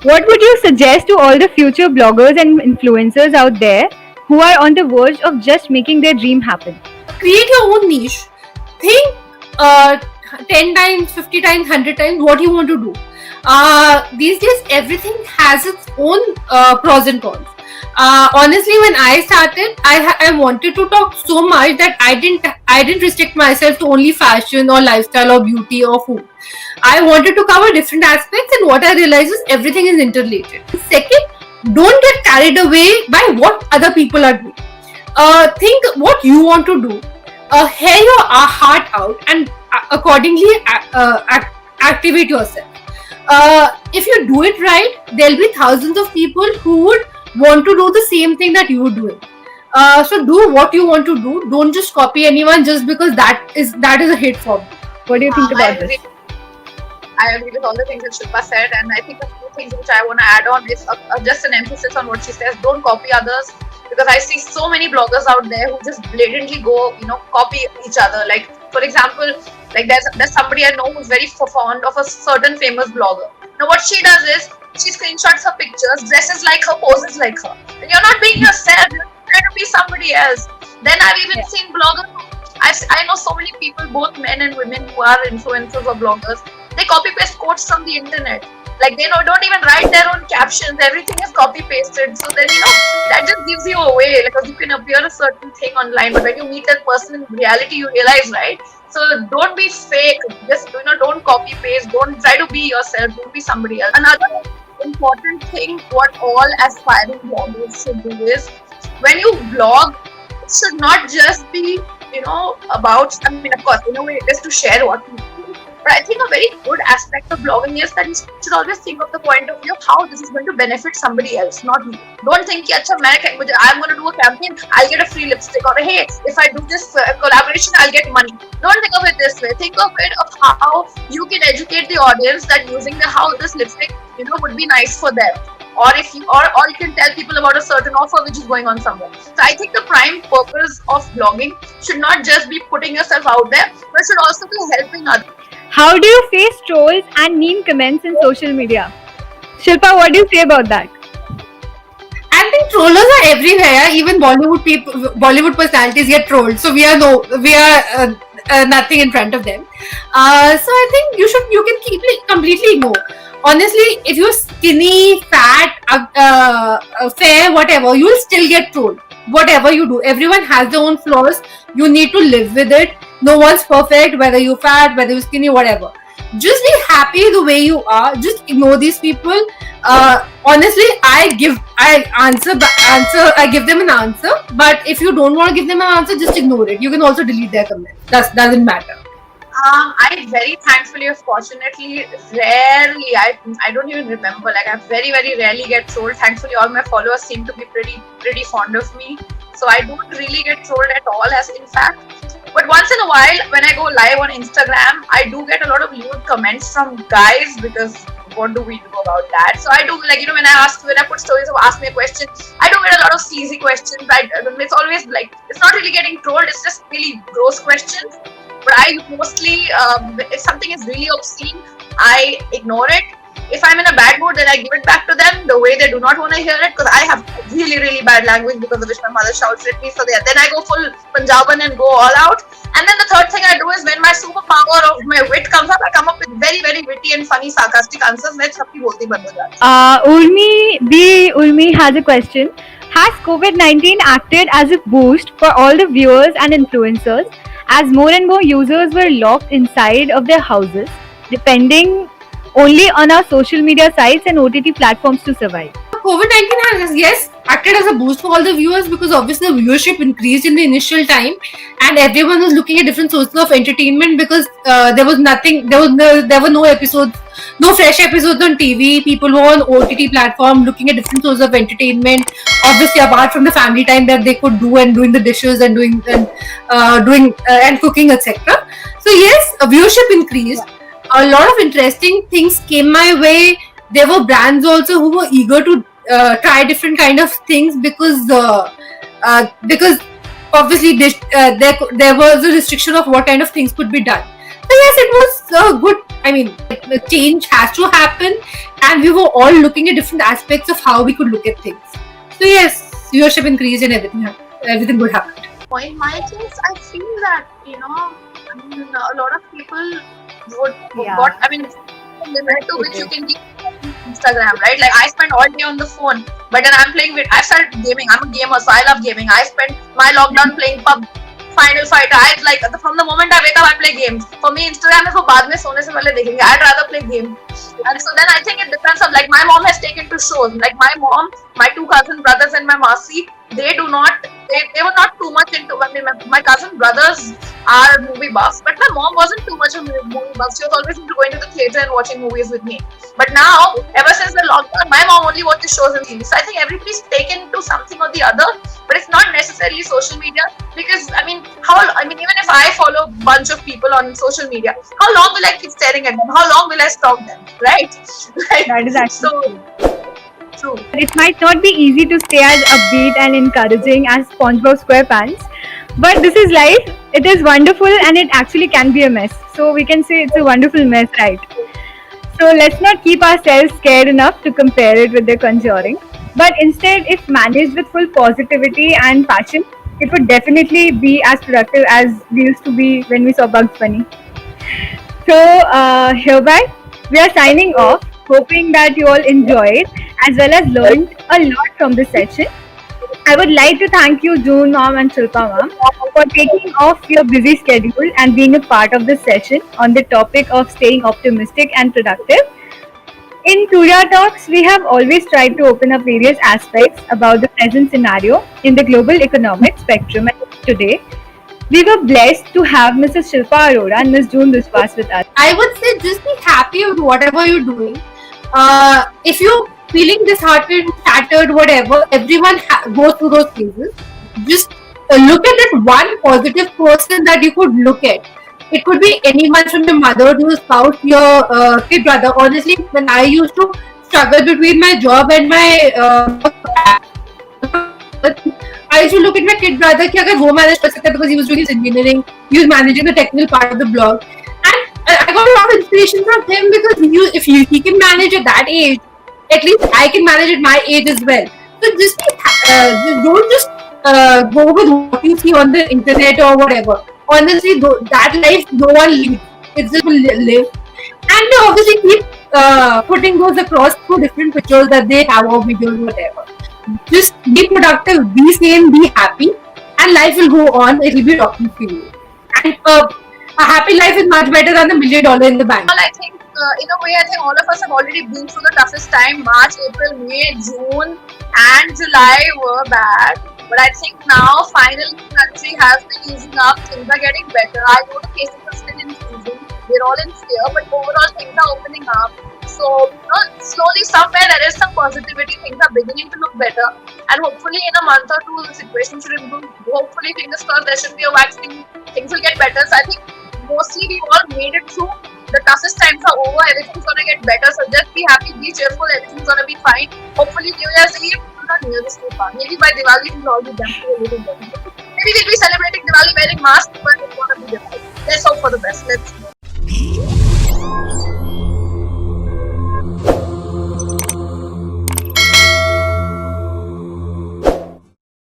What would you suggest to all the future bloggers and influencers out there who are on the verge of just making their dream happen? Create your own niche. Think 10 times, 50 times, 100 times what you want to do. These days, everything has its own pros and cons. Honestly, when I started, I wanted to talk so much that I didn't restrict myself to only fashion or lifestyle or beauty or food. I wanted to cover different aspects, and what I realized is everything is interrelated. Second, don't get carried away by what other people are doing. Think what you want to do. Hear your heart out and accordingly activate yourself. If you do it right, there'll be thousands of people who would want to do the same thing that you are doing. So do what you want to do. Don't just copy anyone just because that is a hit form. What do you think about this? I agree with all the things that Shilpa said, and I think a few things which I want to add on is just an emphasis on what she says. Don't copy others, because I see so many bloggers out there who just blatantly go, copy each other. Like, for example, like there's somebody I know who's very fond of a certain famous blogger. Now what she does is she screenshots her pictures, dresses like her, poses like her. And you're not being yourself, you're trying to be somebody else. Then I've even seen bloggers. I know so many people, both men and women, who are influencers or bloggers. They copy paste quotes from the internet. Like they don't even write their own captions. Everything is copy pasted. So then that just gives you away, because you can appear a certain thing online, but when you meet that person in reality, you realize, right? So don't be fake. Just don't copy paste. Don't try to be yourself. Don't be somebody else. Another important thing, what all aspiring bloggers should do is, when you blog, it should not just be about. I mean, of course, in a way, it is to share what you do. But I think a very good aspect of blogging is that you should always think of the point of view of how this is going to benefit somebody else, not you. Don't think, I'm going to do a campaign, I'll get a free lipstick, or hey, if I do this collaboration, I'll get money. Don't think of it this way. Think of it of how you can educate the audience that using how this lipstick, would be nice for them. Or if you can tell people about a certain offer which is going on somewhere. So I think the prime purpose of blogging should not just be putting yourself out there, but should also be helping others. How do you face trolls and mean comments in social media? Shilpa, what do you say about that? I think trollers are everywhere. Even Bollywood personalities get trolled. So we are nothing in front of them. So I think you can completely ignore. Honestly, if you're skinny, fat, fair, whatever, you will still get trolled. Whatever you do, everyone has their own flaws. You need to live with it. No one's perfect, whether you're fat, whether you're skinny, whatever. Just be happy the way you are. Just ignore these people. Honestly, I give them an answer. But if you don't want to give them an answer, just ignore it. You can also delete their comment. That doesn't matter. I very thankfully or fortunately rarely, I don't even remember, like I very, very rarely get trolled. Thankfully all my followers seem to be pretty fond of me. So I don't really get trolled at all, as in fact. But once in a while, when I go live on Instagram, I do get a lot of lewd comments from guys, because what do we do about that? So I do, when I put stories or ask me a question, I do get a lot of sleazy questions. It's always it's not really getting trolled, it's just really gross questions. But I mostly, if something is really obscene, I ignore it. If I'm in a bad mood, then I give it back to them the way they do not want to hear it, because I have really, really bad language because of which my mother shouts at me. So then I go full Punjaban and go all out. And then the third thing I do is, when my superpower of my wit comes up, I come up with very, very witty and funny, sarcastic answers. Urmi has a question. Has COVID-19 acted as a boost for all the viewers and influencers, as more and more users were locked inside of their houses, depending only on our social media sites and OTT platforms to survive? COVID-19 has, yes, acted as a boost for all the viewers, because obviously the viewership increased in the initial time, and everyone was looking at different sources of entertainment, because there were no episodes, no fresh episodes on TV. People were on OTT platform looking at different sources of entertainment. Obviously, apart from the family time that they could do and doing the dishes and doing and cooking, etc. So yes, viewership increased. A lot of interesting things came my way. There were brands also who were eager to try different kind of things, because obviously there was a restriction of what kind of things could be done. So yes, it was good. I mean, the change has to happen, and we were all looking at different aspects of how we could look at things. So yes, viewership increased and everything good happened. In my case, I feel that I mean, a lot of people would Yeah. got. I mean, limit to which you can keep Instagram, right? Like I spend all day on the phone, but then I'm playing with. I started gaming. I'm a gamer, so I love gaming. I spent my lockdown playing pub. Final Fight. I like from the moment I wake up, I play games. For me, Instagram is for बाद में सोने से पहले देखेंगे. I'd rather play game. And so then I think it depends on like my mom has taken to shows. Like my mom, my two cousin brothers, and my Masi. They do not. They were not too much into. I mean, my cousin brothers are movie buffs, but my mom wasn't too much of a movie buff. She was always into going to the theater and watching movies with me. But now, ever since the lockdown, my mom only watches shows and TV. So I think everybody's taken to something or the other, but it's not necessarily social media because I mean, even if I follow a bunch of people on social media, how long will I keep staring at them? How long will I stalk them? Right? Like, That is actually so true. It might not be easy to stay as upbeat and encouraging as SpongeBob SquarePants, but this is life. It is wonderful and it actually can be a mess. So we can say it's a wonderful mess, right? So let's not keep ourselves scared enough to compare it with The Conjuring, but instead, if managed with full positivity and passion, it would definitely be as productive as we used to be when we saw Bugs Bunny. So, hereby, we are signing off, hoping that you all enjoyed as well as learned a lot from this session. I would like to thank you, June Mom and Shilpa Mom, for taking off your busy schedule and being a part of this session on the topic of staying optimistic and productive. In TuriyaTalks, we have always tried to open up various aspects about the present scenario in the global economic spectrum. And today, we were blessed to have Mrs. Shilpa Arora and Ms. June Biswas with us. I would say just be happy with whatever you're doing. If you're feeling disheartened, shattered, whatever, everyone goes through those phases. Just look at that one positive person that you could look at. It could be anyone from your mother to your spouse, your kid brother. Honestly, when I used to struggle between my job and my I used to look at my kid brother कि अगर वो manage कर सकता है because he was doing his engineering, he was managing the technical part of the blog, and I got a lot of inspiration from him because if he can manage at that age, at least I can manage at my age as well. So don't just go with what you see on the internet or whatever. Honestly, that life no one lives. It's just live, and they obviously keep putting those across through different pictures that they have or videos, whatever. Just be productive, be sane, be happy, and life will go on. It will be talking to you. And a happy life is much better than $1 million in the bank. Well, I think in a way, I think all of us have already been through the toughest time. March, April, May, June, and July were bad. But I think now, finally, the country has been easing up. Things are getting better. I know the cases are still increasing. We're all in fear, but overall, things are opening up. So, slowly, somewhere there is some positivity. Things are beginning to look better. And hopefully, in a month or two, the situation should improve. Hopefully, fingers crossed, there should be a vaccine. Things will get better. So, I think mostly we all made it through. The toughest times are over. Everything's gonna get better. So just be happy, be cheerful. Everything's gonna be fine. Hopefully, New Year's Eve, not New Year's Eve, maybe by Diwali we'll all be done to a little bit. Maybe we'll be celebrating Diwali wearing masks, but it's gonna be Diwali. Let's hope for the best. Let's see.